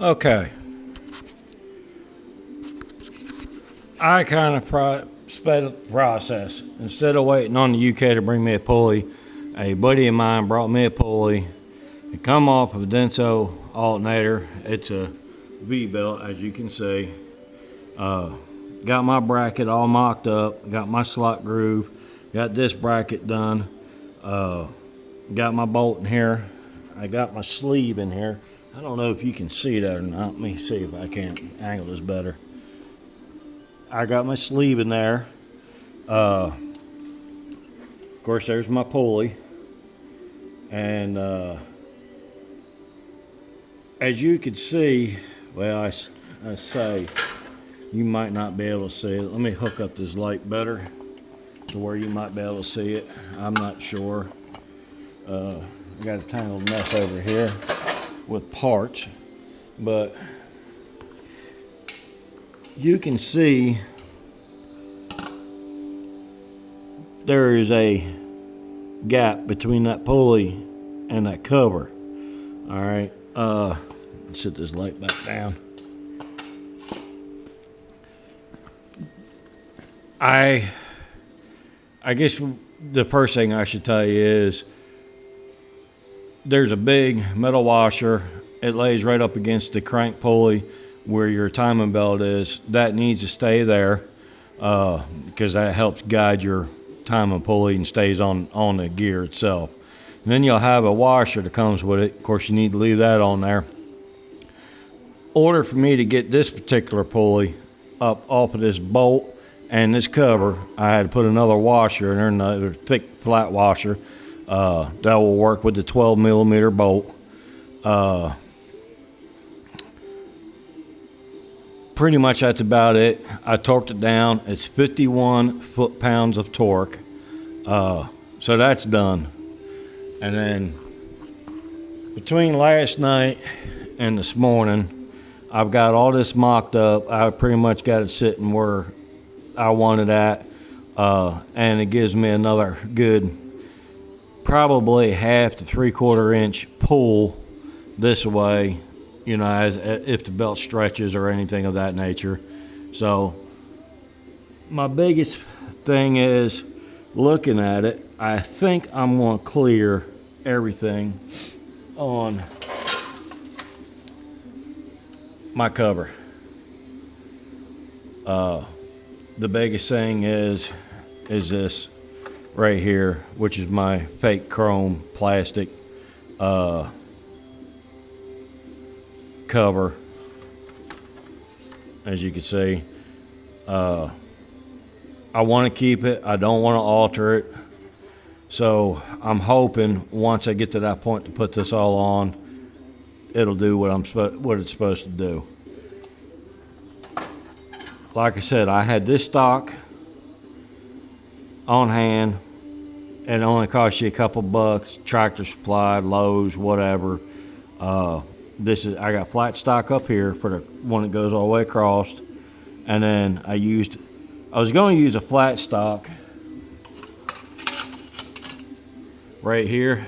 Okay, I kind of sped up the process. Instead of waiting on the UK to bring me a pulley, a buddy of mine brought me a pulley. It come off of a Denso alternator. It's a V-belt, as you can see. Got my bracket all mocked up. Got my slot groove. Got this bracket done. Got my bolt in here. I got my sleeve in here. I don't know if you can see that or not. Let me see if I can angle this better. I got my sleeve in there. Of course, there's my pulley. And as you can see, well, I say, you might not be able to see it. Let me hook up this light better to where you might be able to see it. I'm not sure. I got a tangled mess over here with parts, but you can see there is a gap between that pulley and that cover. All right, let's set this light back down. I guess the first thing I should tell you is there's a big metal washer. It lays right up against the crank pulley where your timing belt is. That needs to stay there because that helps guide your timing pulley and stays on the gear itself. And then you'll have a washer that comes with it. Of course, you need to leave that on there. Order for me to get this particular pulley up off of this bolt and this cover, I had to put another washer in there, another thick flat washer. That will work with the 12 millimeter bolt. Pretty much that's about it. I torqued it down. It's 51 foot-pounds of torque. So that's done. And then between last night and this morning, I've got all this mocked up. I pretty much got it sitting where I want it at. And it gives me another good probably half to 3/4 inch pull this way, you know, as if the belt stretches or anything of that nature. So my biggest thing is looking at it. I think I'm going to clear everything on my cover. The biggest thing is this right here, which is my fake chrome plastic cover. As you can see, I want to keep it. I don't want to alter it. So I'm hoping once I get to that point to put this all on, it'll do what it's supposed to do. Like I said, I had this stock on hand. It only costs you a couple bucks. Tractor Supply, Lowe's, whatever. I got flat stock up here for the one that goes all the way across, and then I was going to use a flat stock right here.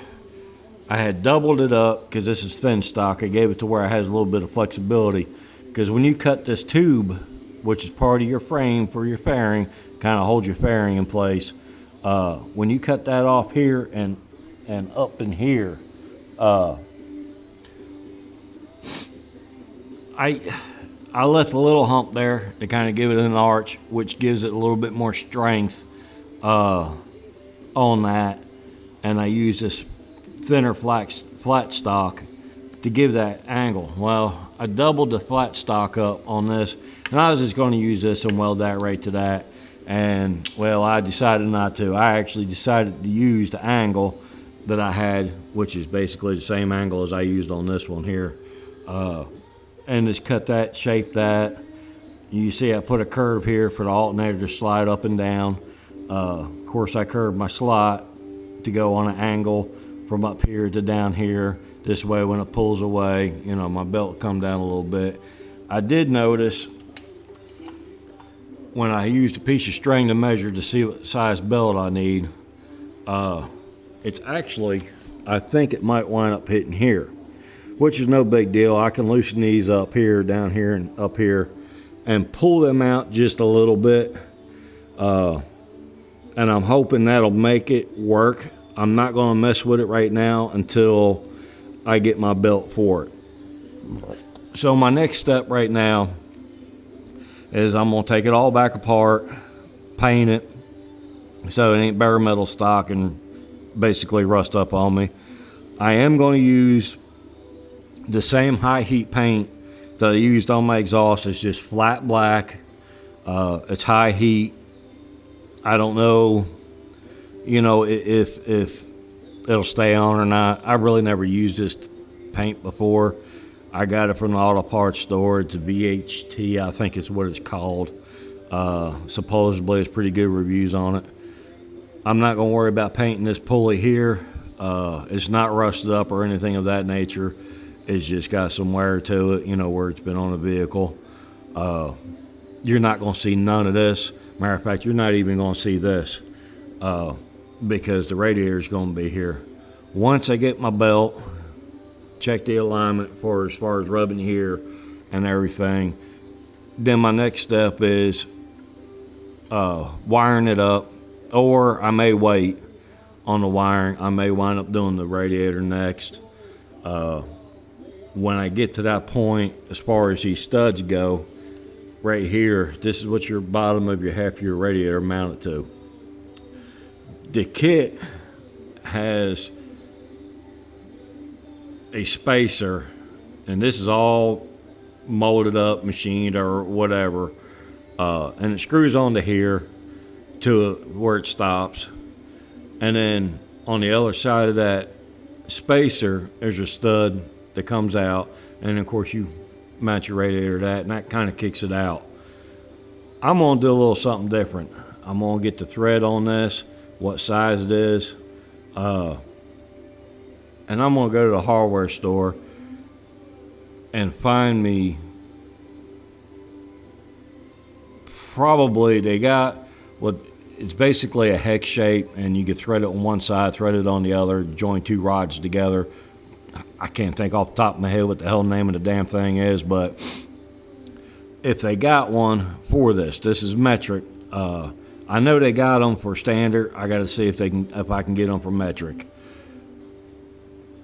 I had doubled it up because this is thin stock. I gave it to where it has a little bit of flexibility, because when you cut this tube, which is part of your frame for your fairing, kind of holds your fairing in place. When you cut that off here and up in here, I left a little hump there to kind of give it an arch, which gives it a little bit more strength on that. And I use this thinner flat stock to give that angle. Well, I doubled the flat stock up on this, and I was just going to use this and weld that right to that. And well, I decided not to. I actually decided to use the angle that I had, which is basically the same angle as I used on this one here, and just cut that, shape that. You see I put a curve here for the alternator to slide up and down. Of course, I curved my slot to go on an angle from up here to down here. This way, when it pulls away, you know, my belt will come down a little bit. I did notice when I used a piece of string to measure to see what size belt I need, it's actually, I think it might wind up hitting here. which is no big deal. I can loosen these up here, down here, and up here, and pull them out just a little bit. And I'm hoping that'll make it work. I'm not going to mess with it right now until I get my belt for it. So my next step right now is I'm going to take it all back apart, paint it so it ain't bare metal stock and basically rust up on me. I am going to use the same high heat paint that I used on my exhaust. It's just flat black. It's high heat. I don't know, if it'll stay on or not. I really never used this paint before. I got it from the auto parts store. It's a VHT, I think it's what it's called. Supposedly it's pretty good reviews on it. I'm not going to worry about painting this pulley here. It's not rusted up or anything of that nature. It's just got some wear to it, where it's been on a vehicle. You're not going to see none of this. Matter of fact, you're not even going to see this because the radiator is going to be here. Once I get my belt, check the alignment for as far as rubbing here and everything, then my next step is wiring it up, or I may wait on the wiring. I may wind up doing the radiator next. When I get to that point, as far as these studs go, right here, this is what your bottom of your radiator mounted to. The kit has a spacer, and this is all molded up, machined, or whatever, and it screws onto here to where it stops. And then on the other side of that spacer, there's a stud that comes out, and of course you mount your radiator to that, and that kind of kicks it out. I'm going to do a little something different. I'm going to get the thread on this, what size it is, and I'm going to go to the hardware store and find me, probably they got what it's basically a hex shape, and you can thread it on one side, thread it on the other, join two rods together. I can't think off the top of my head what the hell the name of the damn thing is, but if they got one for this is metric. I know they got them for standard. I got to see if I can get them for metric,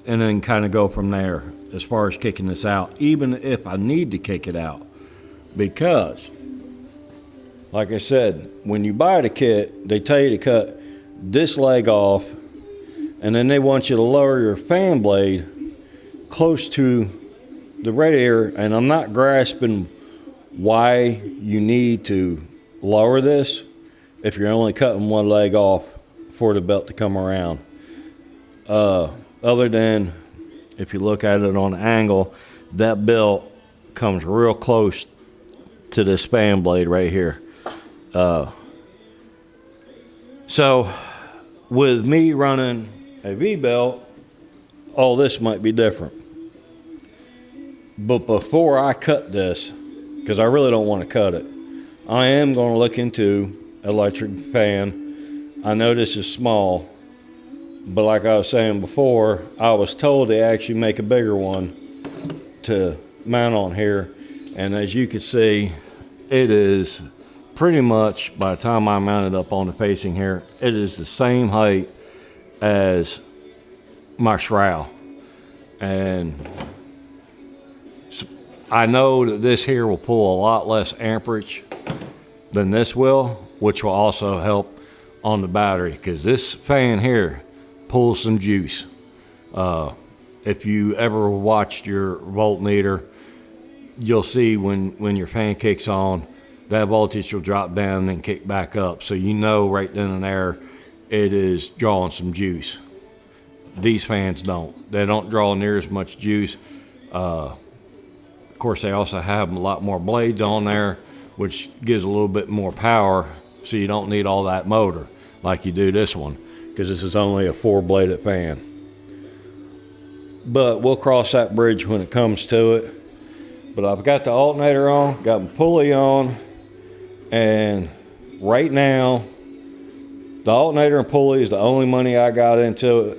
and then kind of go from there as far as kicking this out, even if I need to kick it out, because like I said, when you buy the kit, they tell you to cut this leg off, and then they want you to lower your fan blade close to the radiator. And I'm not grasping why you need to lower this if you're only cutting one leg off for the belt to come around. Other than if you look at it on an angle, that belt comes real close to this fan blade right here. So with me running a V-belt, all this might be different. But before I cut this, because I really don't want to cut it, I am going to look into electric fan. I know this is small, but like I was saying before, I was told they actually make a bigger one to mount on here. And as you can see, it is pretty much, by the time I mount it up on the facing here, it is the same height as my shroud. And I know that this here will pull a lot less amperage than this will, which will also help on the battery, because this fan here pulls some juice. If you ever watched your voltmeter, you'll see when your fan kicks on, that voltage will drop down and kick back up. So you know right then and there it is drawing some juice. These fans don't. They don't draw near as much juice. Of course, they also have a lot more blades on there, which gives a little bit more power, so you don't need all that motor like you do this one, because this is only a 4-bladed fan. But we'll cross that bridge when it comes to it. But I've got the alternator on, got my pulley on, and right now, the alternator and pulley is the only money I got into it.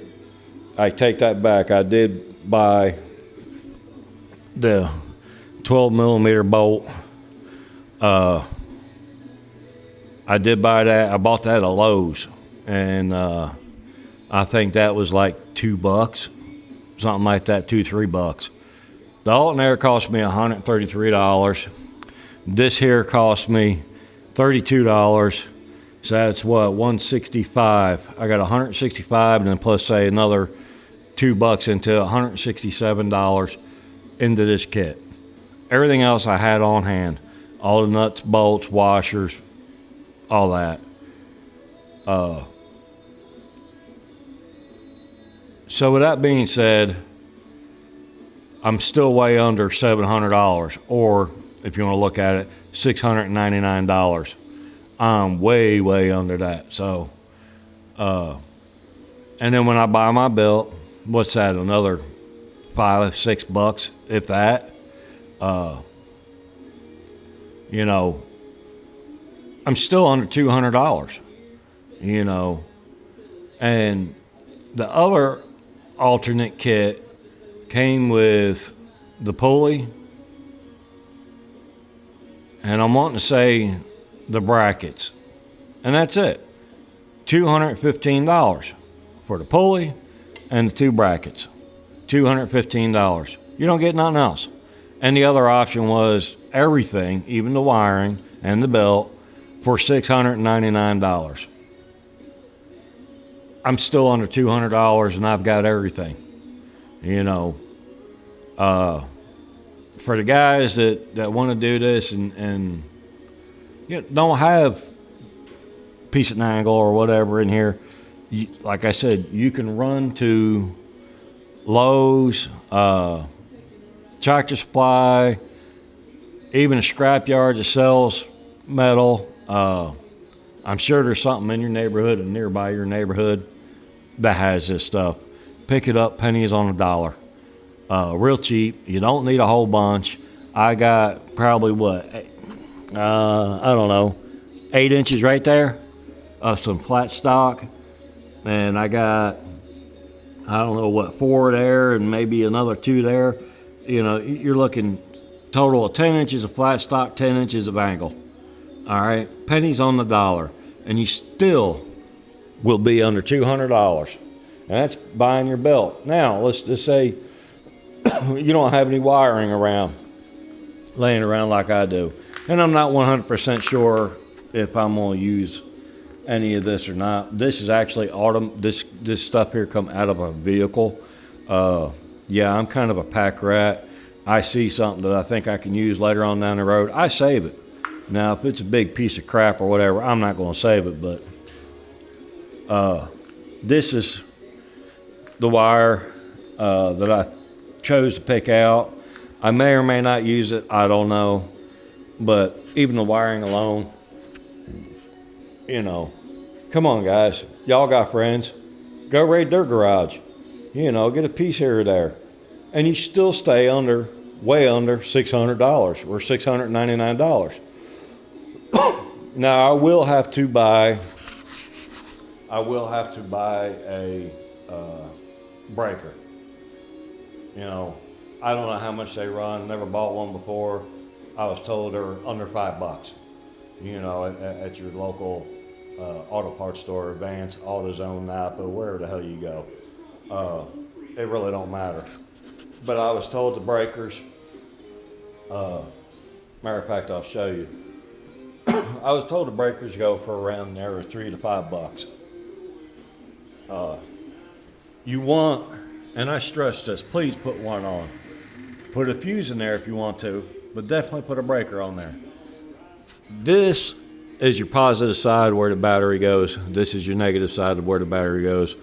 I take that back. I did buy the 12 millimeter bolt. I did buy that. I bought that at Lowe's, and I think that was like $2, something like that, $2-3. The alternator cost me $133. This here cost me $32. So that's what, $165. I got $165, and then plus say another $2 into $167 into this kit. Everything else I had on hand, all the nuts, bolts, washers, all that. So with that being said, I'm still way under $700, or if you want to look at it, $699. I'm way, way under that. So, and then when I buy my belt, what's that? Another $5-6, if that. You know, I'm still under $200. You know, and the other alternate kit came with the pulley, and I'm wanting to say the brackets, and that's it. $215 for the pulley and the 2 brackets. $215. You don't get nothing else. And the other option was everything, even the wiring and the belt, for $699. I'm still under $200, and I've got everything. You know, for the guys that want to do this and you know, don't have piece and angle or whatever in here, like I said, you can run to Lowe's, Tractor Supply, even a scrapyard that sells metal. I'm sure there's something in your neighborhood and nearby your neighborhood that has this stuff. Pick it up, pennies on the dollar. Real cheap. You don't need a whole bunch. I got probably what, I don't know, 8 inches right there of some flat stock. And I got, I don't know what, 4 there and maybe another 2 there. You know, you're looking total of 10 inches of flat stock, 10 inches of angle. All right, pennies on the dollar, and you still will be under $200, and that's buying your belt. Now, let's just say you don't have any wiring around, laying around like I do, and I'm not 100% sure if I'm going to use any of this or not. This is actually this stuff here come out of a vehicle. Yeah, I'm kind of a pack rat. I see something that I think I can use later on down the road, I save it. Now, if it's a big piece of crap or whatever, I'm not going to save it, but this is the wire that I chose to pick out. I may or may not use it, I don't know, but even the wiring alone, you know, come on, guys. Y'all got friends. Go raid their garage. You know, get a piece here or there. And you still stay under, way under $600 or $699. Now I will have to buy a breaker. You know, I don't know how much they run. Never bought one before. I was told they're under $5. You know, at your local auto parts store, Advance, AutoZone, Napa, wherever the hell you go. It really don't matter. But I was told the breakers. Matter of fact, I'll show you. I was told the breakers go for around there $3 to $5. You want, and I stress this, please put one on. Put a fuse in there if you want to, but definitely put a breaker on there. This is your positive side where the battery goes. This is your negative side of where the battery goes.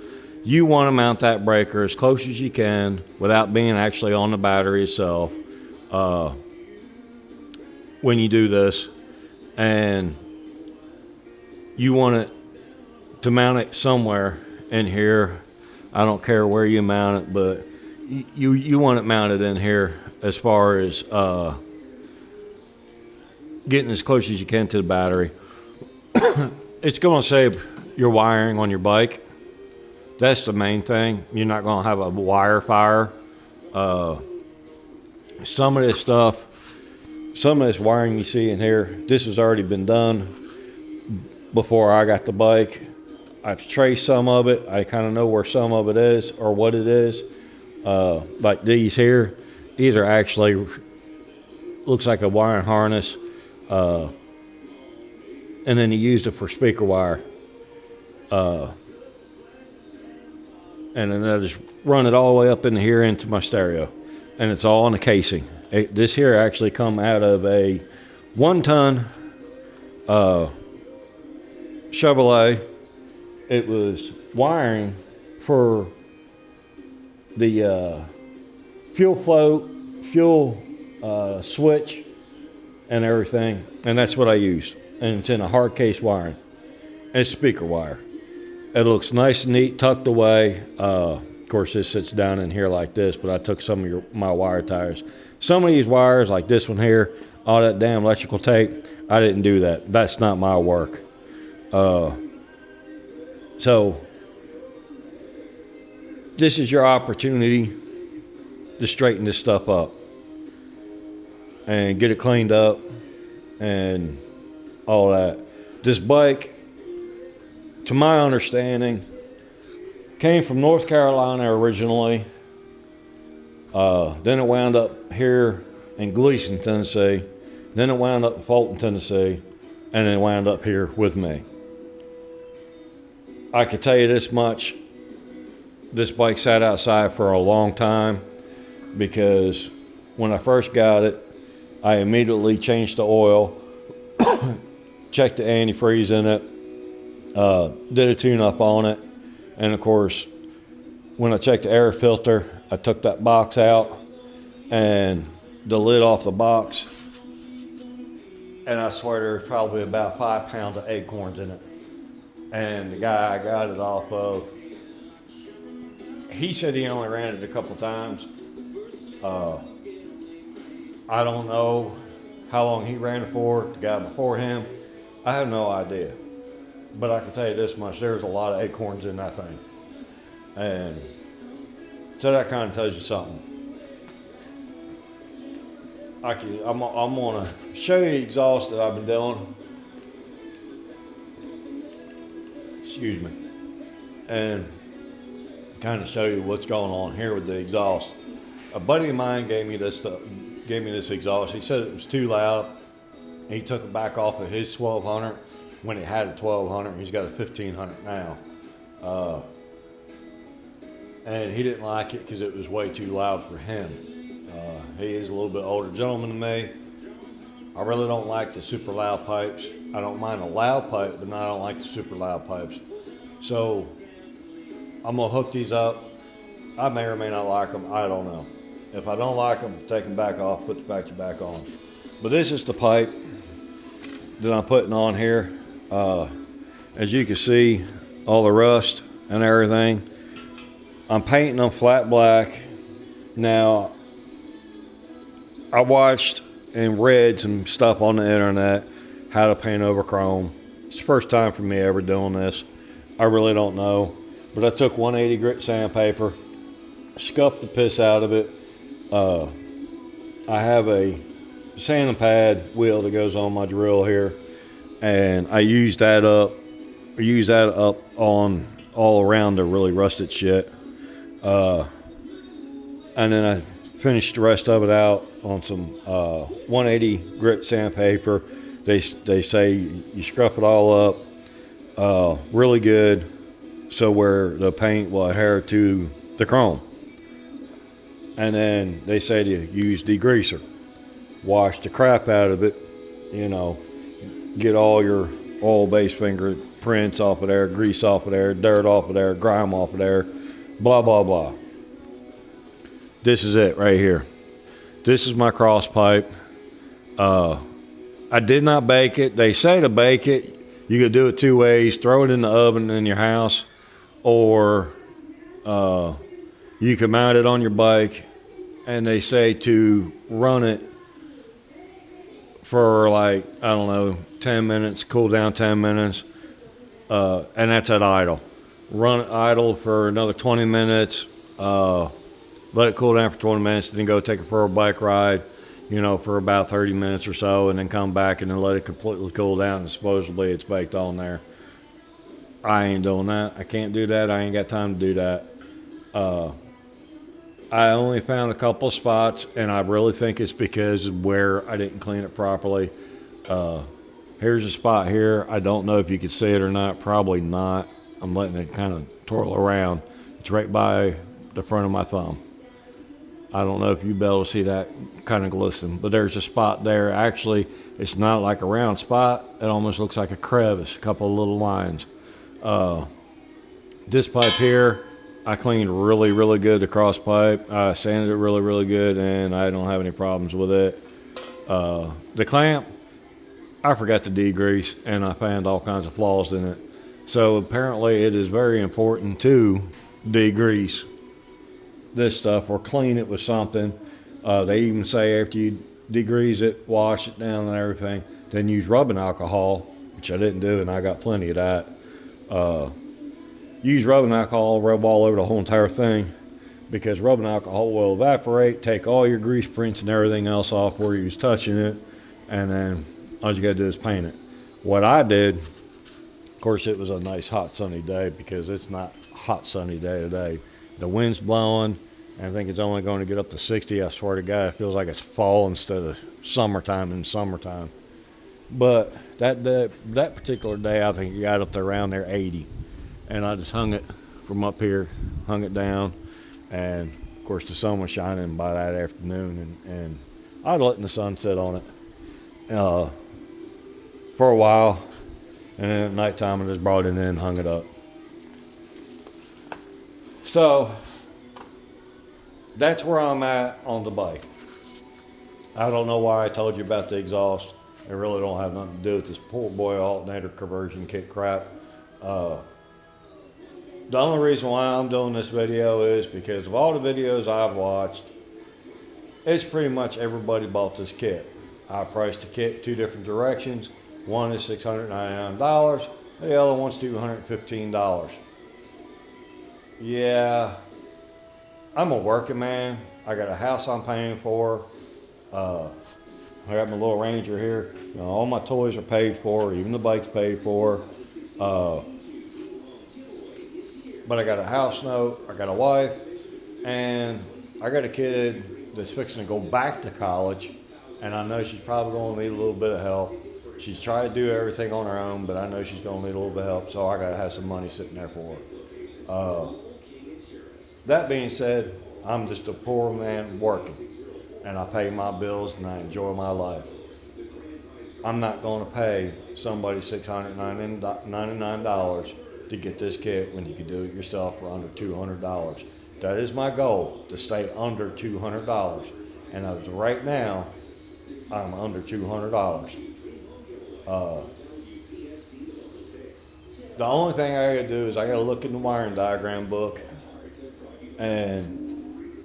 You want to mount that breaker as close as you can without being actually on the battery itself when you do this. And you want it to mount it somewhere in here. I don't care where you mount it, but you want it mounted in here as far as getting as close as you can to the battery. It's going to save your wiring on your bike. That's the main thing. You're not going to have a wire fire. Some of this stuff, some of this wiring you see in here, this has already been done before I got the bike. I've traced some of it. I kind of know where some of it is or what it is. Like these here, these are actually, looks like a wiring harness. And then he used it for speaker wire. And then I just run it all the way up in here into my stereo. And it's all on the casing. This here actually come out of a 1-ton Chevrolet. It was wiring for the fuel float, fuel switch, and everything. And that's what I used. And it's in a hard case wiring. And it's speaker wire. It looks nice and neat, tucked away. Of course, this sits down in here like this, but I took some of my wire ties. Some of these wires, like this one here, all that damn electrical tape, I didn't do that. That's not my work. So, this is your opportunity to straighten this stuff up and get it cleaned up and all that. This bike, to my understanding, came from North Carolina originally. Then it wound up here in Gleason, Tennessee. Then it wound up in Fulton, Tennessee. And then it wound up here with me. I can tell you this much. This bike sat outside for a long time because when I first got it, I immediately changed the oil, checked the antifreeze in it, did a tune-up on it, and of course, when I checked the air filter, I took that box out and the lid off the box, and I swear there's probably about 5 pounds of acorns in it. And the guy I got it off of, he said he only ran it a couple times. I don't know how long he ran it for, the guy before him. I have no idea. But I can tell you this much, there's a lot of acorns in that thing. And so that kind of tells you something. I'm going to show you the exhaust that I've been doing. Excuse me. And kind of show you what's going on here with the exhaust. A buddy of mine gave me this exhaust. He said it was too loud. He took it back off of his 1200 when it had a 1200. He's got a 1500 now. And he didn't like it because it was way too loud for him. He is a little bit older gentleman than me. I really don't like the super loud pipes. I don't mind a loud pipe, but I don't like the super loud pipes. So I'm gonna hook these up. I may or may not like them. I don't know. If I don't like them, take them back off, put the battery back on. But this is the pipe that I'm putting on here. As you can see, all the rust and everything. I'm painting them flat black. Now, I watched and read some stuff on the internet, how to paint over chrome. It's the first time for me ever doing this. I really don't know. But I took 180 grit sandpaper, scuffed the piss out of it. I have a sanding pad wheel that goes on my drill here, and I use that up on all around the really rusted shit. And then I finished the rest of it out on some 180 grit sandpaper. They say you scruff it all up really good, so where the paint will adhere to the chrome. And then they say to use degreaser. Wash the crap out of it, get all your oil-based fingerprints off of there, grease off of there, dirt off of there, grime off of there, blah, blah, blah. This is it right here. This is my cross pipe. I did not bake it. They say to bake it, you could do it 2 ways. Throw it in the oven in your house, or you can mount it on your bike, and they say to run it for 10 minutes, cool down 10 minutes, and that's at idle. Run it idle for another 20 minutes, let it cool down for 20 minutes, and then go take it for a bike ride, for about 30 minutes or so, and then come back and then let it completely cool down, and supposedly it's baked on there. I ain't doing that. I can't do that. I ain't got time to do that. I only found a couple spots, and I really think it's because of where I didn't clean it properly. Here's a spot here. I don't know if you can see it or not. Probably not. I'm letting it kind of twirl around. It's right by the front of my thumb. I don't know if you'll be able to see that kind of glisten, but there's a spot there. Actually, it's not like a round spot. It almost looks like a crevice, a couple of little lines. This pipe here, I cleaned really, really good, the cross pipe. I sanded it really, really good, and I don't have any problems with it. The clamp, I forgot to degrease, and I found all kinds of flaws in it. So apparently it is very important to degrease this stuff or clean it with something. They even say after you degrease it, wash it down and everything, then use rubbing alcohol, which I didn't do, and I got plenty of that. Use rubbing alcohol, rub all over the whole entire thing, because rubbing alcohol will evaporate, take all your grease prints and everything else off where you was touching it, and then all you gotta do is paint it. What I did, of course, it was a nice hot sunny day, because it's not hot sunny day today. The wind's blowing, and I think it's only going to get up to 60. I swear to God, it feels like it's fall instead of summertime in summertime. But that particular day, I think it got up to around there 80. And I just hung it from up here, hung it down, and of course the sun was shining by that afternoon, and I was letting the sun set on it for a while, and then at nighttime I just brought it in and hung it up. So that's where I'm at on the bike. I don't know why I told you about the exhaust. It really don't have nothing to do with this poor boy alternator conversion kit crap. The only reason why I'm doing this video is because of all the videos I've watched, it's pretty much everybody bought this kit. I priced the kit two different directions. One is $699, the other one's $215. Yeah, I'm a working man. I got a house I'm paying for. I got my little Ranger here. All my toys are paid for, even the bike's paid for. But I got a house note, I got a wife, and I got a kid that's fixing to go back to college, and I know she's probably going to need a little bit of help. She's trying to do everything on her own, but I know she's going to need a little bit of help, so I got to have some money sitting there for her. That being said, I'm just a poor man working, and I pay my bills and I enjoy my life. I'm not going to pay somebody $699 to get this kit when you can do it yourself for under $200. That is my goal, to stay under $200. And as of right now, I'm under $200. The only thing I gotta do is I gotta look in the wiring diagram book, and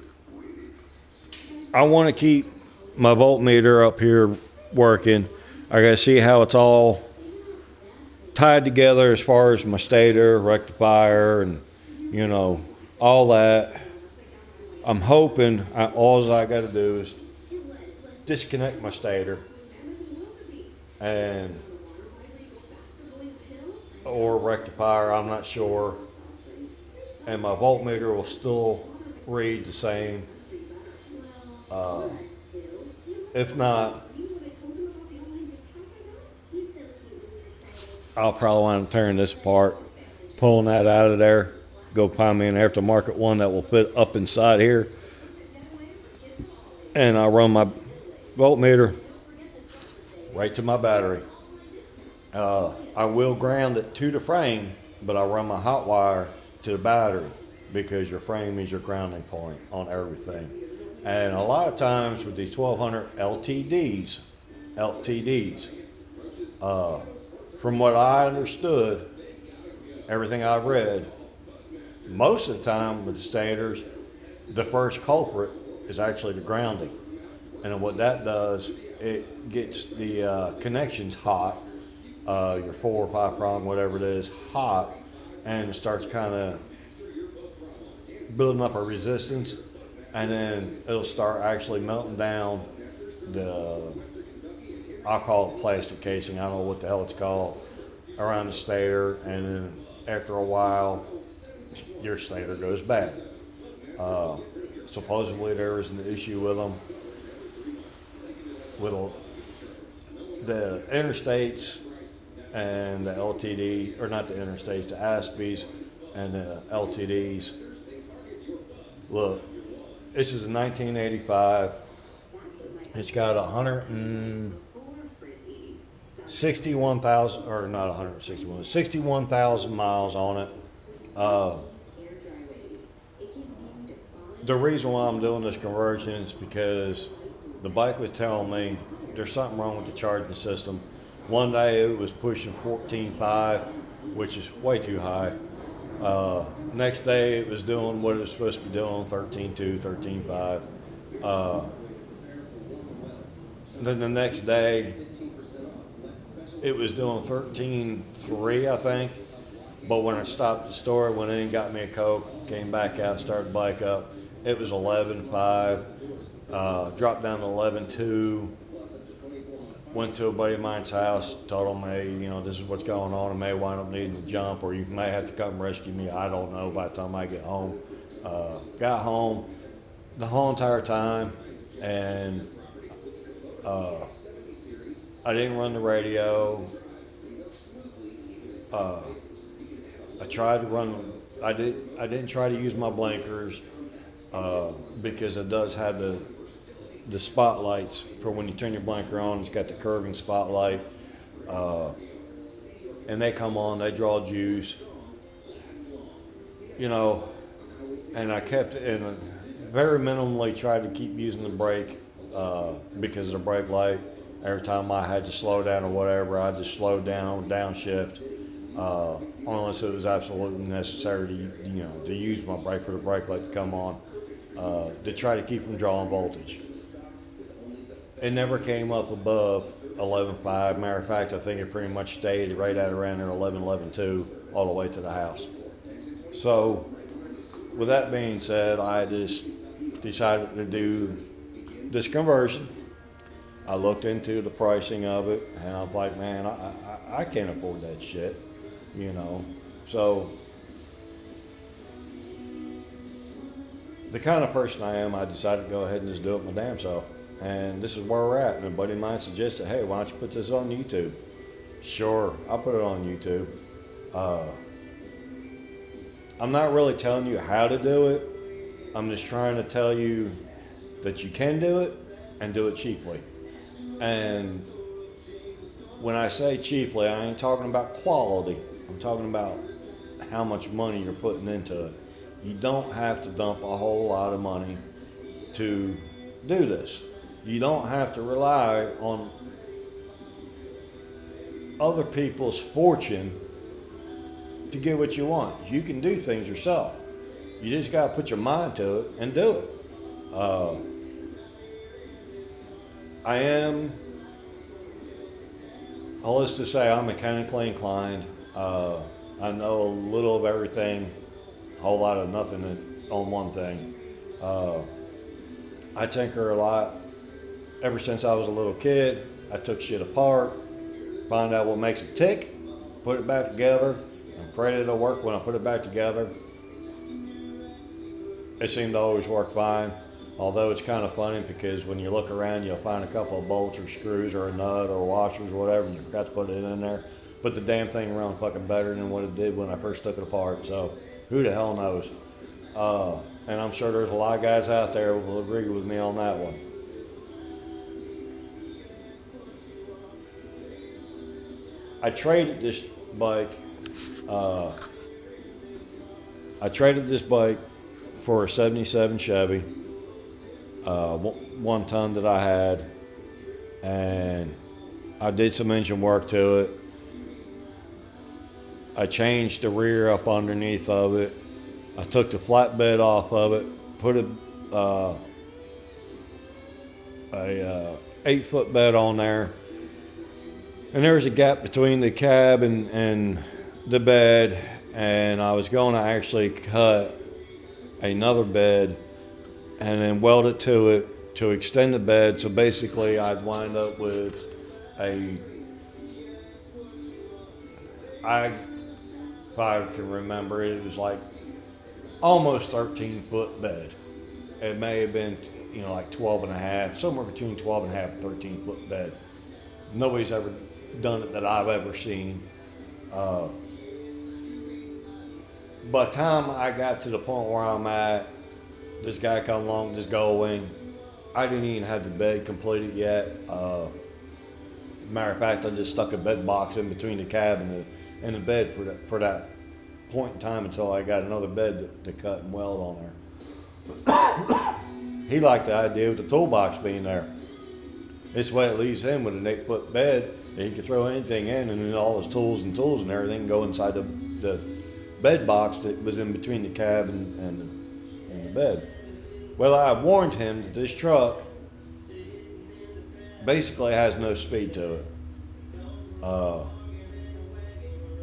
I want to keep my voltmeter up here working. I gotta see how it's all tied together as far as my stator, rectifier, and all that. I'm hoping all I got to do is disconnect my stator or rectifier, I'm not sure, and my voltmeter will still read the same. If not, I'll probably want to turn this apart, pulling that out of there, go find me an aftermarket one that will fit up inside here, and I'll run my voltmeter right to my battery. I will ground it to the frame, but I'll run my hot wire to the battery, because your frame is your grounding point on everything. And a lot of times with these 1200 LTDs, from what I understood, everything I've read, most of the time with the stators, the first culprit is actually the grounding. And what that does, it gets the connections hot, your 4 or 5 prong, whatever it is, hot, and it starts kind of building up a resistance, and then it'll start actually melting down the, I'll call it plastic casing, I don't know what the hell it's called, around the stator, and then after a while, your stator goes bad. Supposedly there was an issue with them, with the interstates and the LTD, or not the interstates, the Aspies and the LTDs. Look, this is a 1985. It's got 161,000, or not 161, 61,000 miles on it. The reason why I'm doing this conversion is because the bike was telling me there's something wrong with the charging system. One day it was pushing 14.5, which is way too high. Next day it was doing what it was supposed to be doing, 13.2, 13.5. Then the next day it was doing 13.3, I think. But when I stopped at the store, went in, got me a Coke, came back out, started the bike up, it was 11.5. Dropped down to 11.2. Went to a buddy of mine's house, told him, hey, this is what's going on. I may wind up needing to jump, or you may have to come rescue me. I don't know by the time I get home. Got home the whole entire time, and I didn't run the radio. I tried to run. I didn't try to use my blinkers because it does have the spotlights for when you turn your blinker on. It's got the curving spotlight, and they come on. They draw juice, and I kept and very minimally tried to keep using the brake because of the brake light. Every time I had to slow down or whatever, I just slowed down, downshift, unless it was absolutely necessary to use my brake for the brake light to come on, to try to keep from drawing voltage. It never came up above 11.5. Matter of fact, I think it pretty much stayed right at around there 11.2 all the way to the house. So, with that being said, I just decided to do this conversion. I looked into the pricing of it, and I'm like, man, I can't afford that shit, So, the kind of person I am, I decided to go ahead and just do it my damn self. And this is where we're at. And a buddy of mine suggested, hey, why don't you put this on YouTube? Sure, I'll put it on YouTube. I'm not really telling you how to do it. I'm just trying to tell you that you can do it and do it cheaply. And when I say cheaply, I ain't talking about quality. I'm talking about how much money you're putting into it. You don't have to dump a whole lot of money to do this. You don't have to rely on other people's fortune to get what you want. You can do things yourself. You just got to put your mind to it and do it. Let's just say I'm mechanically inclined. I know a little of everything, a whole lot of nothing on one thing. I tinker a lot. Ever since I was a little kid, I took shit apart, find out what makes it tick, put it back together, and prayed it'll work when I put it back together. It seemed to always work fine, although it's kind of funny because when you look around, you'll find a couple of bolts or screws or a nut or washers or whatever, and you forgot to put it in there. But the damn thing ran fucking better than what it did when I first took it apart, so who the hell knows? And I'm sure there's a lot of guys out there who will agree with me on that one. I traded this bike for a 77 Chevy, 1 ton that I had, and I did some engine work to it. I changed the rear up underneath of it. I took the flatbed off of it, put a 8-foot bed on there, and there was a gap between the cab and the bed, and I was going to actually cut another bed and then weld it to it to extend the bed. So basically, I'd wind up with a, if I can remember, it was like almost 13-foot bed. It may have been, like 12 and a half, somewhere between 12 and a half and 13-foot bed. Nobody's ever done it that I've ever seen. By the time I got to the point where I'm at, this guy come along, this gull wing. I didn't even have the bed completed yet. Matter of fact, I just stuck a bed box in between the cab and the bed for that point in time until I got another bed to cut and weld on there. He liked the idea of the toolbox being there. This way it leaves him with an 8-foot bed that he can throw anything in, and then all his tools and everything go inside the bed box that was in between the cab and the bed. Well, I warned him that this truck basically has no speed to it.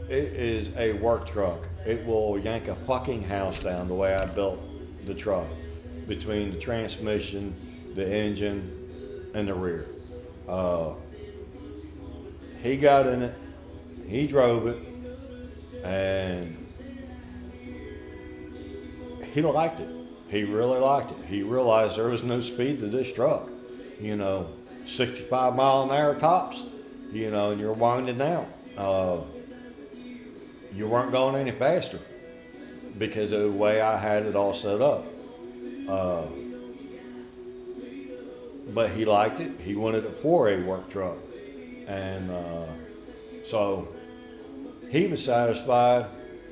It is a work truck. It will yank a fucking house down the way I built the truck, between the transmission, the engine, and the rear. He got in it, he drove it, and he liked it. He really liked it. He realized there was no speed to this truck. 65 mile an hour tops, and you're winding down. You weren't going any faster because of the way I had it all set up. But he liked it. He wanted it for a work truck. And so he was satisfied.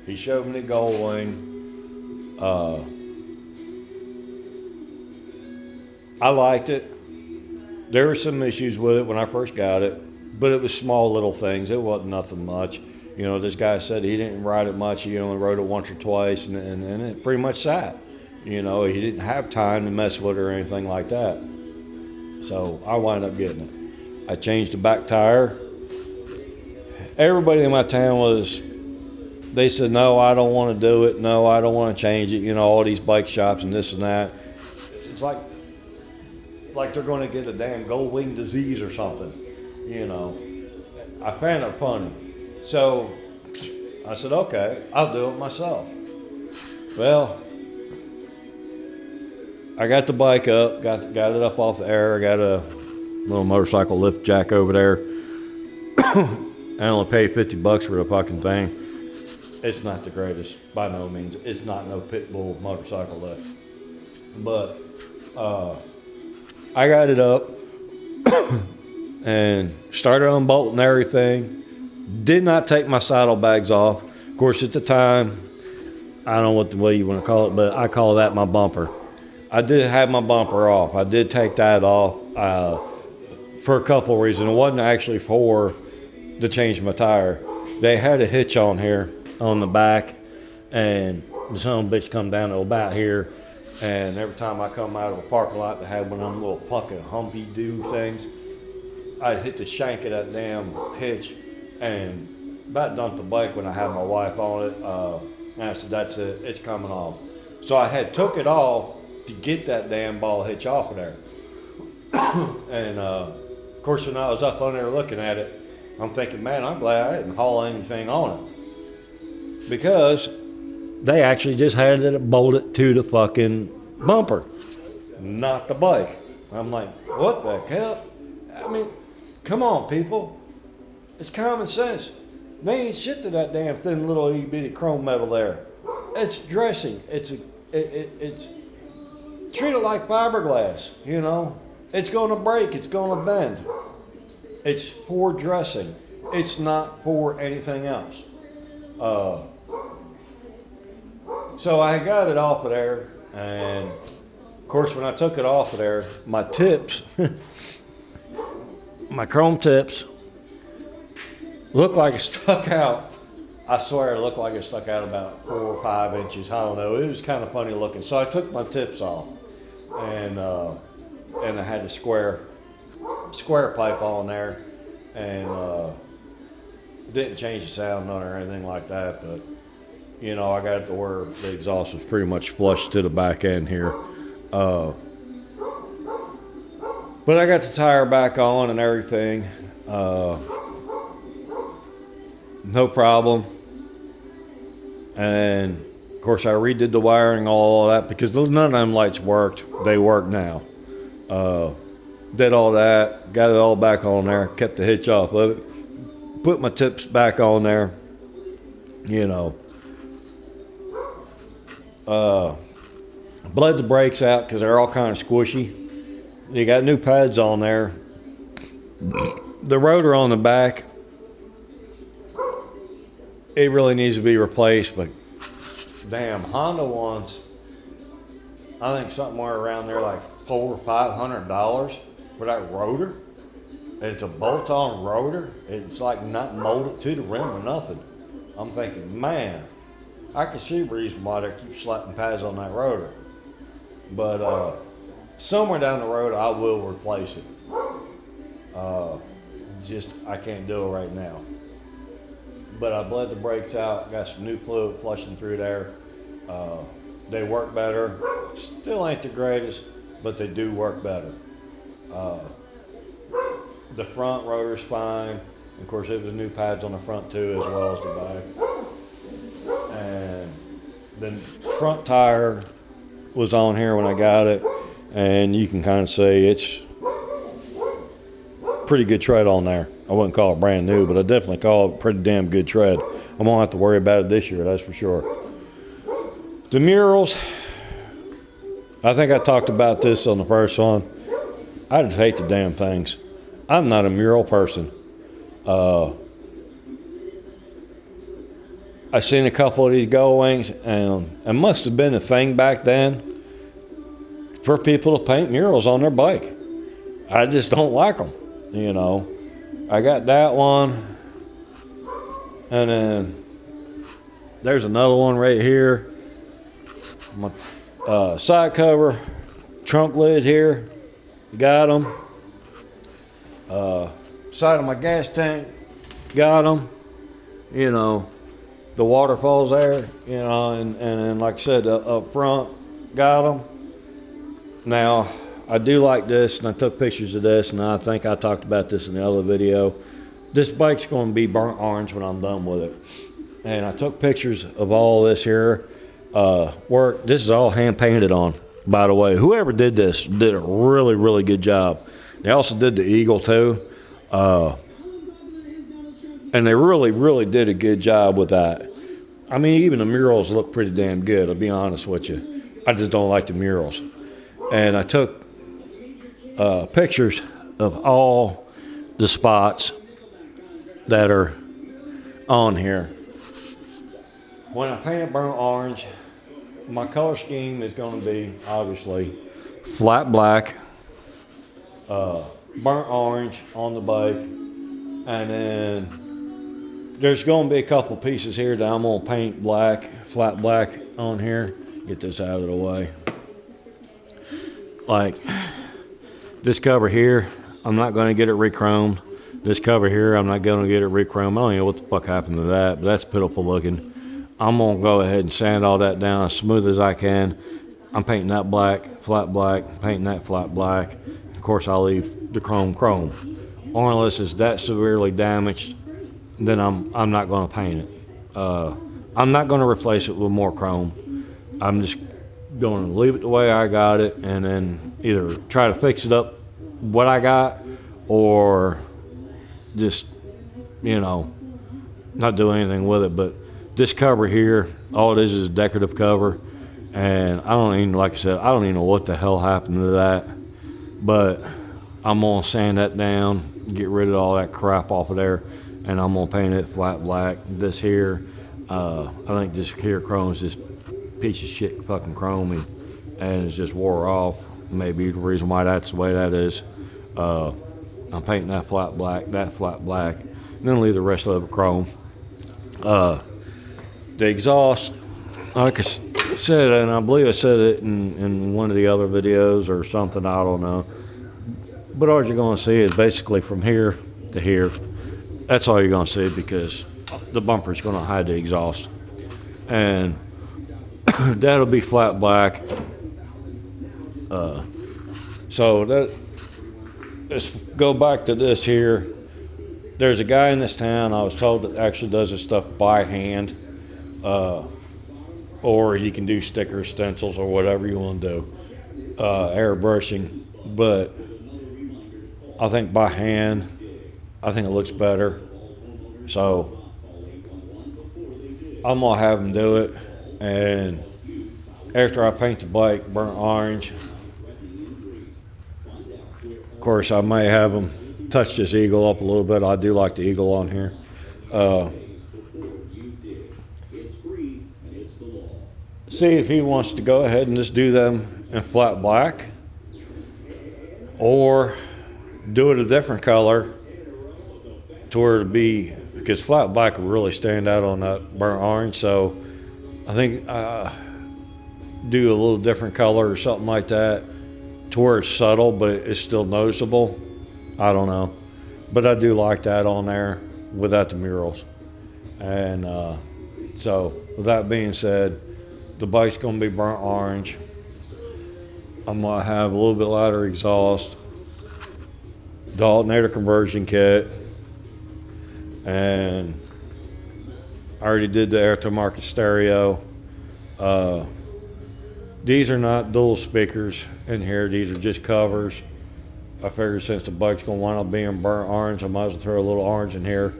He showed me the gold wing. I liked it. There were some issues with it when I first got it, but it was small little things. It wasn't nothing much. This guy said he didn't ride it much. He only rode it once or twice, and it pretty much sat. He didn't have time to mess with it or anything like that. So I wound up getting it. I changed the back tire. Everybody in my town they said, no, I don't want to do it. No, I don't want to change it. All these bike shops and this and that. It's like they're going to get a damn gold wing disease or something. I found it funny. So I said, okay, I'll do it myself. Well, I got the bike up, got it up off the air. I got a little motorcycle lift jack over there. I only paid $50 for the fucking thing. It's not the greatest, by no means. It's not no pit bull motorcycle lift. But I got it up and started unbolting everything. Did not take my saddlebags off. Of course, at the time, I don't know what the way you want to call it, but I call that my bumper. I did have my bumper off. I did take that off for a couple of reasons. It wasn't actually for to change my tire. They had a hitch on here on the back, and the son of a bitch come down to about here, and every time I come out of a parking lot that had one of them little fucking Humpy-Doo things, I'd hit the shank of that damn hitch and about dumped the bike when I had my wife on it. And I said, that's it, it's coming off. So I had took it off to get that damn ball hitch off of there. And of course, when I was up on there looking at it, I'm thinking, man, I'm glad I didn't haul anything on it, because they actually just had it bolted to the fucking bumper, not the bike. I'm like, what the hell? I mean, come on, people. It's common sense. They ain't shit to that damn thin little itty bitty chrome metal there. It's dressing. It's treat it like fiberglass. It's going to break. It's going to bend. It's for dressing. It's not for anything else. So I got it off of there, and of course when I took it off of there, my tips, my chrome tips, looked like it stuck out. I swear it looked like it stuck out about 4 or 5 inches. I don't know. It was kind of funny looking. So I took my tips off, and I had the square pipe on there, and didn't change the sound none or anything like that. But I got it to where the exhaust was pretty much flush to the back end here. Uh, but I got the tire back on and everything. No problem. And of course, I redid the wiring, all that, because none of them lights worked. They work now. Did all that, got it all back on there, kept the hitch off of it, put my tips back on there. You know, bled the brakes out because they're all kind of squishy. You got new pads on there. The rotor on the back, it really needs to be replaced, but damn, Honda wants, I think somewhere around there like $400 or $500 for that rotor. It's a bolt-on rotor. It's like not molded to the rim or nothing. I'm thinking, man, I can see the reason why they keep slapping pads on that rotor. But somewhere down the road, I will replace it. Just, I can't do it right now. But I bled the brakes out, got some new fluid flushing through there. They work better. Still ain't the greatest, but they do work better. The front rotor's fine. Of course, it was new pads on the front too, as well as the back. And the front tire was on here when I got it, and you can kind of see it's pretty good tread on there. I wouldn't call it brand new, but I definitely call it pretty damn good tread. I won't have to worry about it this year, that's for sure. The murals, I think I talked about this on the first one. I just hate the damn things. I'm not a mural person. I seen a couple of these gull wings, and it must have been a thing back then for people to paint murals on their bike. I just don't like them, you know. I got that one, and then there's another one right here. My side cover, trunk lid here, got them. Side of my gas tank, got them. You know, the waterfalls there, you know, and like I said, up front, got them. Now, I do like this, and I took pictures of this, and I think I talked about this in the other video. This bike's going to be burnt orange when I'm done with it. And I took pictures of all this here work. This is all hand painted on, by the way. Whoever did this did a really, really good job. They also did the eagle too. And they really, really did a good job with that. I mean, even the murals look pretty damn good, I'll be honest with you. I just don't like the murals. And I took pictures of all the spots that are on here. When I paint it burnt orange, my color scheme is going to be obviously flat black, burnt orange on the bike, and then there's going to be a couple pieces here that I'm going to paint black, flat black on here. Get this out of the way. Like this cover here, I'm not going to get it re-chromed. This cover here, I'm not going to get it re-chromed. I don't know what the fuck happened to that, but that's pitiful looking. I'm going to go ahead and sand all that down as smooth as I can. I'm painting that black, flat black, painting that flat black. Of course, I'll leave the chrome. Unless it's that severely damaged, then I'm not going to paint it. I'm not going to replace it with more chrome. I'm just going to leave it the way I got it, and then either try to fix it up what I got, or just, you know, not do anything with it. But this cover here, all it is a decorative cover, and I don't even, like I said, I don't even know what the hell happened to that, but I'm gonna sand that down, get rid of all that crap off of there, and I'm gonna paint it flat black. This here, I think this here chrome is just piece of shit fucking chrome, and it's just wore off. Maybe the reason why that's the way that is. I'm painting that flat black, and then leave the rest of it chrome. The exhaust, like I said, and I believe I said it in one of the other videos or something, I don't know. But all you're going to see is basically from here to here. That's all you're going to see, because the bumper is going to hide the exhaust. And that'll be flat black. So let's go back to this here. There's a guy in this town I was told that actually does this stuff by hand, or he can do sticker stencils or whatever you want to do, airbrushing. But I think by hand, I think it looks better. So I'm gonna have him do it, and after I paint the bike burnt orange, of course I may have him touch this eagle up a little bit. I do like the eagle on here. See if he wants to go ahead and just do them in flat black, or do it a different color to where it'd be, because flat black would really stand out on that burnt orange. So I think do a little different color or something like that to where it's subtle but it's still noticeable. I don't know, but I do like that on there without the murals. And so with that being said, the bike's gonna be burnt orange. I'm gonna have a little bit lighter exhaust, the alternator conversion kit, and I already did the aftermarket stereo. These are not dual speakers in here. These are just covers. I figured since the bike's gonna wind up being burnt orange, I might as well throw a little orange in here,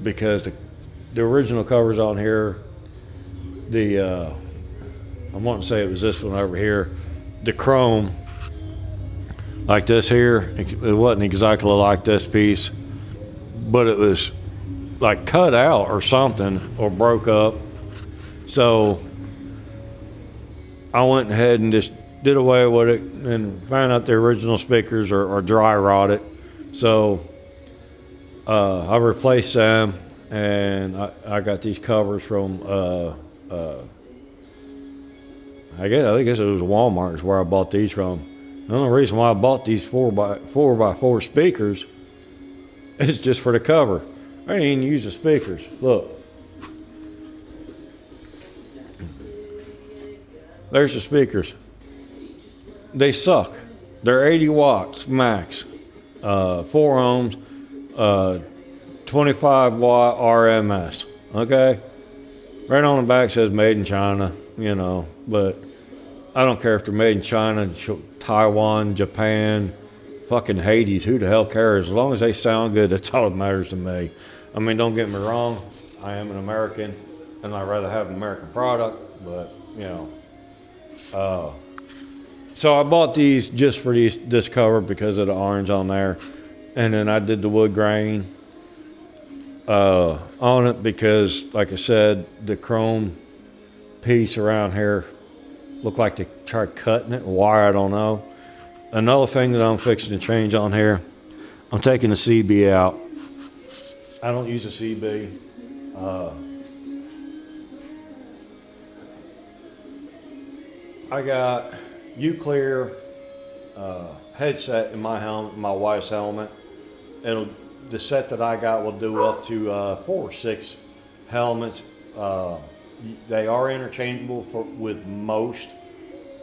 because the original covers on here, I want to say it was this one over here, the chrome, like this here, it wasn't exactly like this piece, but it was like cut out or something, or broke up. So I went ahead and just did away with it and found out the original speakers are dry rotted. So I replaced them, and I got these covers from I guess it was Walmart is where I bought these from. The only reason why I bought these 4x4 speakers is just for the cover. I didn't even use the speakers. Look. There's the speakers. They suck. They're 80 watts max, 4 ohms, 25 watt RMS. Okay? Right on the back says made in China, you know, but I don't care if they're made in China, Taiwan, Japan, fucking Hades. Who the hell cares? As long as they sound good, that's all that matters to me. I mean, don't get me wrong. I am an American, and I'd rather have an American product, but, you know. So I bought these just for this cover because of the orange on there, and then I did the wood grain on it because, like I said, the chrome piece around here looked like they tried cutting it. Why, I don't know. Another thing that I'm fixing to change on here, I'm taking the CB out. I don't use a CB. I got Uclear headset in my helmet, my wife's helmet. The set that I got will do up to 4 or 6 helmets. They are interchangeable with most,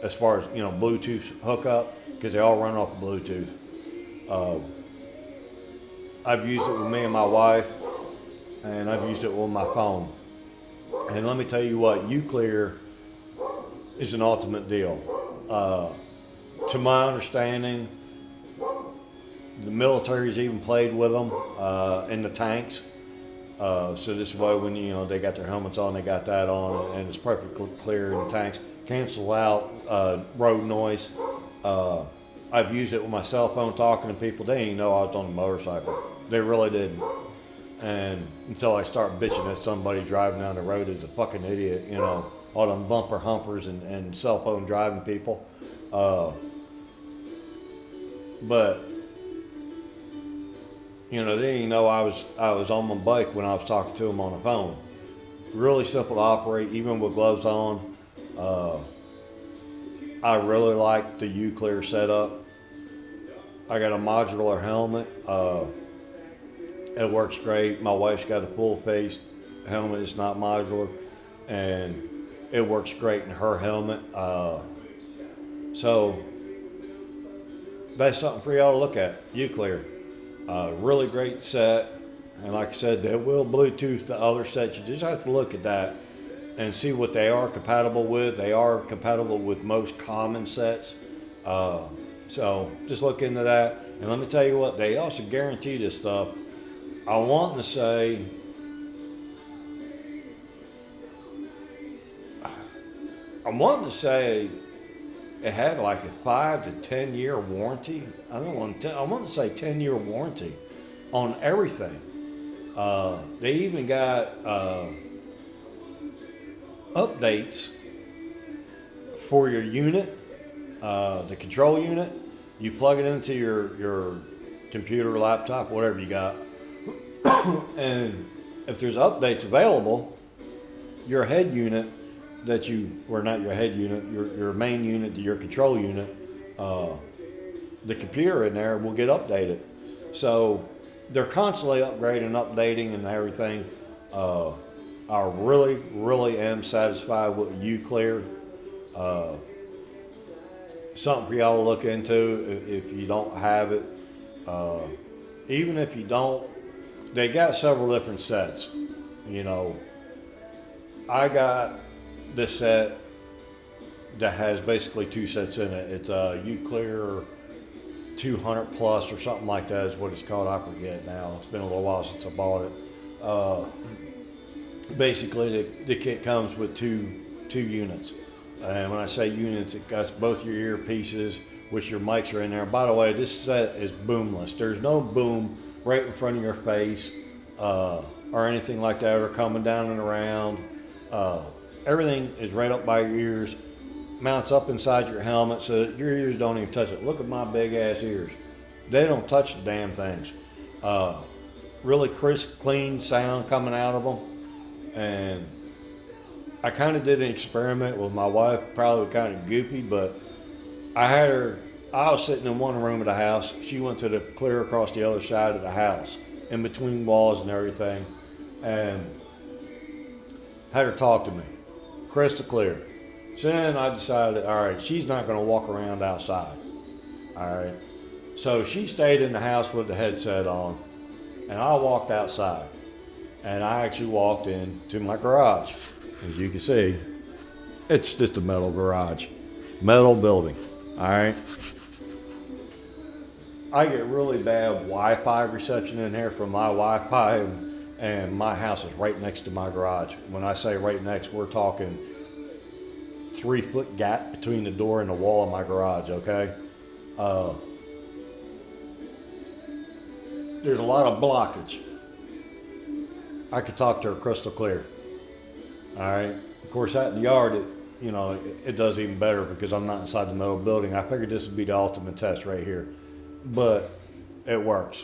as far as, you know, Bluetooth hookup, because they all run off of Bluetooth. I've used it with me and my wife, and I've used it with my phone. And let me tell you what, Uclear is an ultimate deal. To my understanding, the military's even played with them in the tanks. So this way, when they got their helmets on, they got that on, and it's perfectly clear in the tanks. Cancel out road noise. I've used it with my cell phone talking to people. They didn't know I was on a motorcycle. They really didn't. And until I start bitching at somebody driving down the road as a fucking idiot, all them bumper humpers and cell phone driving people. But they didn't know I was on my bike when I was talking to them on the phone. Really simple to operate, even with gloves on. I really like the Uclear setup. I got a modular helmet. It works great. My wife's got a full face helmet. It's not modular, and it works great in her helmet. So that's something for y'all to look at. Uclear, really great set, and like I said, they will Bluetooth the other sets. You just have to look at that and see what they are compatible with. They are compatible with most common sets, so just look into that. And let me tell you what, they also guarantee this stuff. I want to say, it had like a 5 to 10 year warranty. I want to say 10-year warranty on everything. They even got updates for your unit, the control unit. You plug it into your computer, laptop, whatever you got, and if there's updates available, your head unit not your head unit, your main unit, your control unit, the computer in there will get updated. So they're constantly upgrading, updating, and everything. I really am satisfied with Uclear. Something for y'all to look into if you don't have it. Even if you don't, they got several different sets. You know, I got this set that has basically 2 sets in it. It's a Uclear 200 plus or something like that is what it's called. I forget now. It's been a little while since I bought it. Basically, the kit comes with two units. And when I say units, it got both your earpieces, which your mics are in there. By the way, this set is boomless. There's no boom right in front of your face or anything like that, or coming down and around. Everything is right up by your ears, mounts up inside your helmet so that your ears don't even touch it. Look at my big ass ears. They don't touch the damn things. Really crisp, clean sound coming out of them. And I kind of did an experiment with my wife, probably kind of goofy, but I was sitting in one room of the house. She went to the clear across the other side of the house, in between walls and everything, and had her talk to me, crystal clear. So then I decided, all right, she's not going to walk around outside. All right. So she stayed in the house with the headset on, and I walked outside. And I actually walked into my garage. As you can see, it's just a metal garage, metal building. All right. I get really bad Wi-Fi reception in here from my Wi-Fi, and my house is right next to my garage. When I say right next, we're talking 3-foot gap between the door and the wall of my garage, okay? There's a lot of blockage. I could talk to her crystal clear. All right. Of course, out in the yard, it does even better because I'm not inside the metal building. I figured this would be the ultimate test right here, but it works.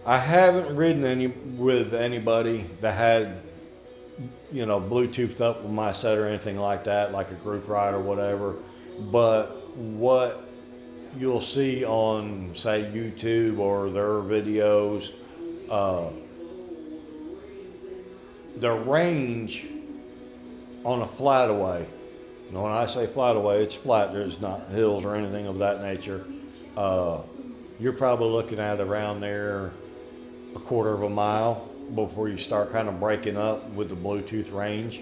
I haven't ridden with anybody that had, Bluetoothed up with my set or anything like that, like a group ride or whatever. But what you'll see on, say, YouTube or their videos, the range on a flataway. Now, when I say flataway, it's flat. There's not hills or anything of that nature. You're probably looking at around there a quarter of a mile before you start kind of breaking up with the Bluetooth range.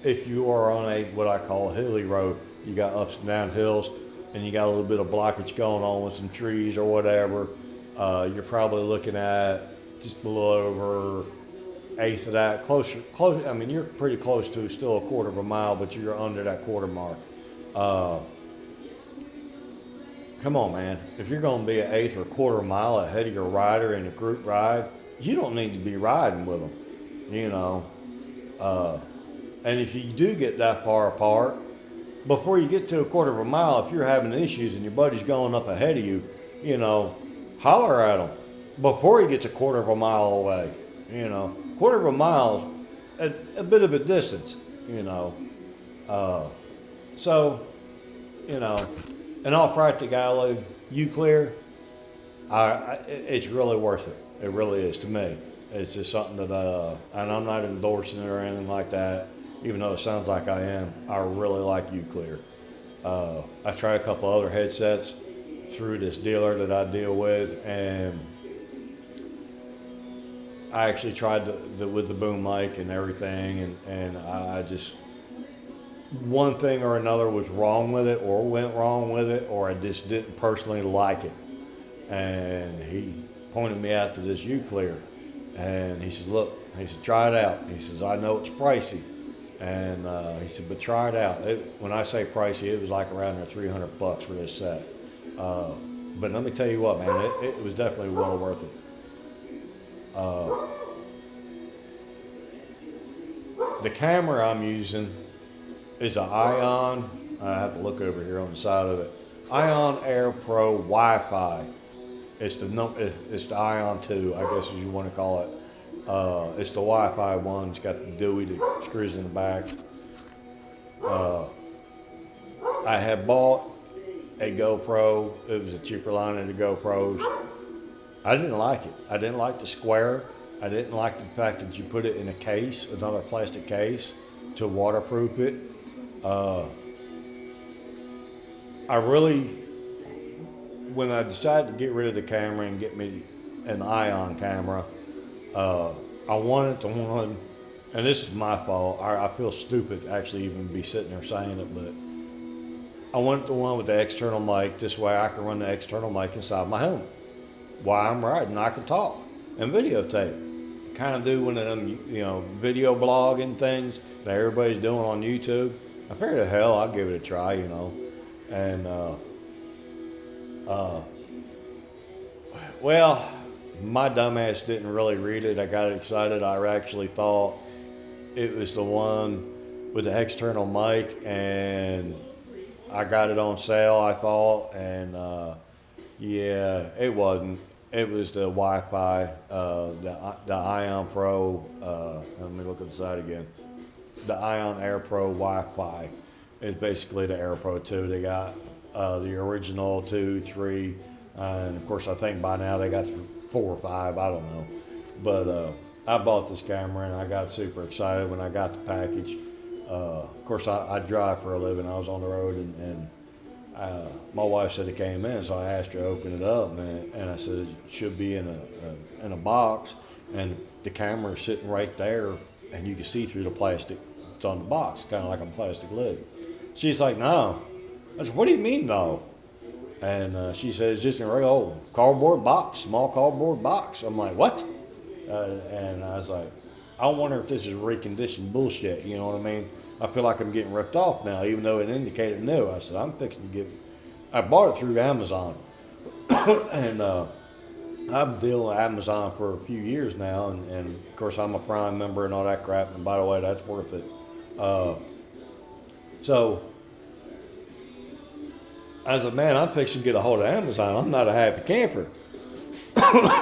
If you are on what I call a hilly road, you got ups and down hills, and you got a little bit of blockage going on with some trees or whatever, you're probably looking at just a little over eighth of that, close. I mean, you're pretty close to still a quarter of a mile, but you're under that quarter mark. Come on, man. If you're going to be an eighth or a quarter of a mile ahead of your rider in a group ride, you don't need to be riding with them, And if you do get that far apart, before you get to a quarter of a mile, if you're having issues and your buddy's going up ahead of you, holler at him before he gets a quarter of a mile away. Quarter of a mile, a bit of a distance, So, in all practicality, Uclear, it's really worth it. It really is to me. It's just something that, and I'm not endorsing it or anything like that, even though it sounds like I am. I really like Uclear. I tried a couple other headsets through this dealer that I deal with, and I actually tried with the boom mic and everything, and I just, one thing or another was wrong with it, or went wrong with it, or I just didn't personally like it. And he pointed me out to this U-Clear, and he said, look, he said, try it out. He says, I know it's pricey. And he said, but try it out. When I say pricey, it was like around there $300 for this set. But let me tell you what, man, it was definitely well worth it. The camera I'm using is an Ion. I have to look over here on the side of it. Ion Air Pro Wi-Fi. It's the Ion 2, I guess as you want to call it. It's the Wi-Fi one. It's got the Dewey that screws in the back. I had bought a GoPro. It was a cheaper line of the GoPros. I didn't like it. I didn't like the square. I didn't like the fact that you put it in a case, another plastic case, to waterproof it. I really, when I decided to get rid of the camera and get me an Ion camera, I wanted the one, and this is my fault. I feel stupid actually even be sitting there saying it, but I wanted the one with the external mic. This way I can run the external mic inside my helmet while I'm riding. I can talk and videotape. Kind of do one of them, video blogging things that everybody's doing on YouTube. I figured, the hell, I'll give it a try, And, well, my dumbass didn't really read it. I got excited. I actually thought it was the one with the external mic, and I got it on sale, I thought, and yeah, it wasn't. It was the Wi-Fi, the Ion Pro. Let me look at the side again. The Ion Air Pro Wi-Fi is basically the Air Pro 2. They got the original 2, 3, and of course I think by now they got 4 or 5. I don't know, but I bought this camera and I got super excited when I got the package. Of course I drive for a living. I was on the road, and my wife said it came in, so I asked her to open it up, and I said it should be in a box, and the camera is sitting right there, and you can see through the plastic. It's on the box, kind of like a plastic lid. She's like, no. I said, what do you mean, no? And she said, it's just in a real old cardboard box, small cardboard box. I'm like, what? And I was like, I wonder if this is reconditioned bullshit, you know what I mean? I feel like I'm getting ripped off now, even though it indicated new. I said, I'm fixing to I bought it through Amazon. And I've dealing with Amazon for a few years now, and of course I'm a Prime member and all that crap, and by the way, that's worth it. So, as a man, I'm fixing to get a hold of Amazon. I'm not a happy camper.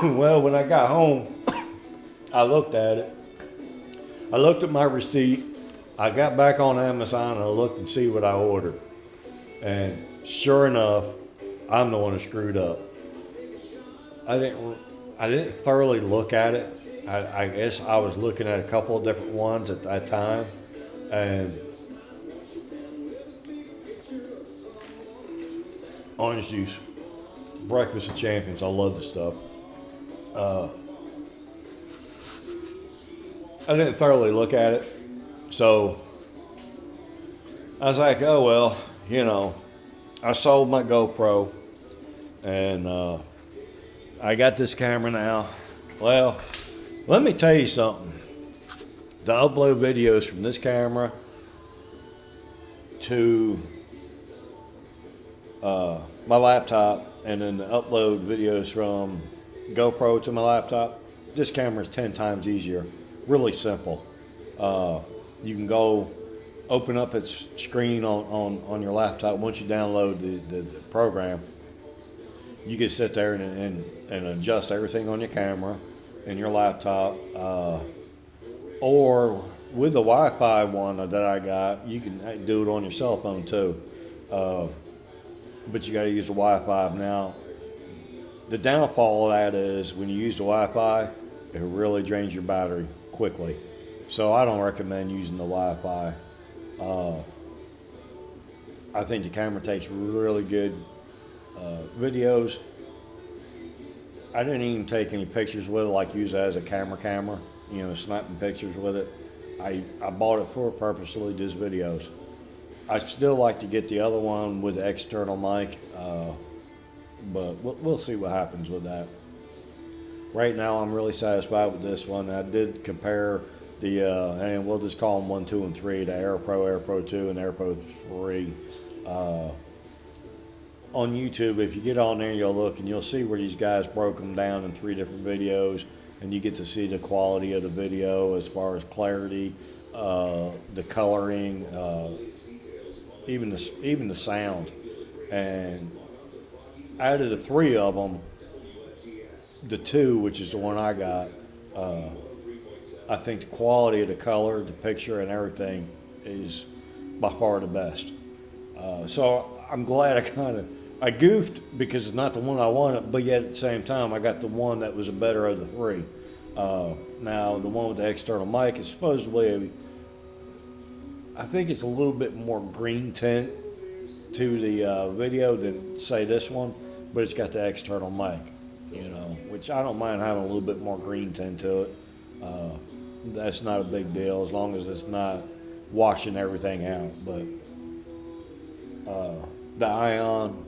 Well, when I got home, I looked at it. I looked at my receipt. I got back on Amazon and I looked and see what I ordered. And sure enough, I'm the one that screwed up. I didn't thoroughly look at it. I guess I was looking at a couple of different ones at that time. And orange juice, breakfast of champions. I love this stuff. I didn't thoroughly look at it. So I was like, oh, well, I sold my GoPro and I got this camera now. Well, let me tell you something. To upload videos from this camera to my laptop, and then to upload videos from GoPro to my laptop, this camera is 10 times easier. Really simple. You can go open up its screen on your laptop. Once you download the program, you can sit there and adjust everything on your camera and your laptop. Or with the Wi-Fi one that I got, you can do it on your cell phone too. But you got to use the Wi-Fi. Now, the downfall of that is when you use the Wi-Fi, it really drains your battery quickly. So I don't recommend using the Wi-Fi. I think the camera takes really good videos. I didn't even take any pictures with it, like use it as a camera, you know, snapping pictures with it. I bought it for purposely just videos. I still like to get the other one with the external mic, but we'll see what happens with that. Right now, I'm really satisfied with this one. I did compare the, and we'll just call them 1, 2, and 3, the Air Pro 2, and Air Pro 3. On YouTube, if you get on there, you'll look and you'll see where these guys broke them down in 3 different videos, and you get to see the quality of the video as far as clarity, the coloring, even the sound. And out of the 3 of them, the 2, which is the one I got, I think the quality of the color, the picture, and everything is by far the best. So I'm glad I goofed because it's not the one I wanted, but yet at the same time I got the one that was the better of the 3. Now the one with the external mic is supposedly, I think it's a little bit more green tint to the video than say this one, but it's got the external mic, you know, which I don't mind having a little bit more green tint to it. That's not a big deal as long as it's not washing everything out. But the Ion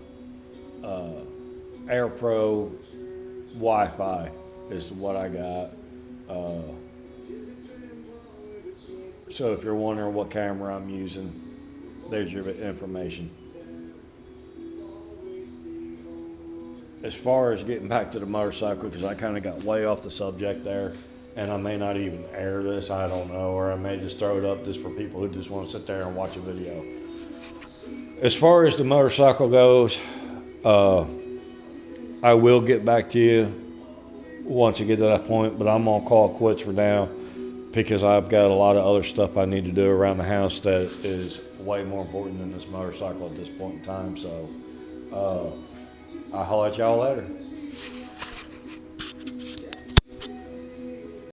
Air Pro Wi-Fi is what I got. So if you're wondering what camera I'm using, there's your information. As far as getting back to the motorcycle, because I kind of got way off the subject there, and I may not even air this, I don't know, or I may just throw it up just for people who just want to sit there and watch a video. As far as the motorcycle goes, I will get back to you once I get to that point, but I'm going to call it quits for now because I've got a lot of other stuff I need to do around the house that is way more important than this motorcycle at this point in time. So I'll holler at y'all later.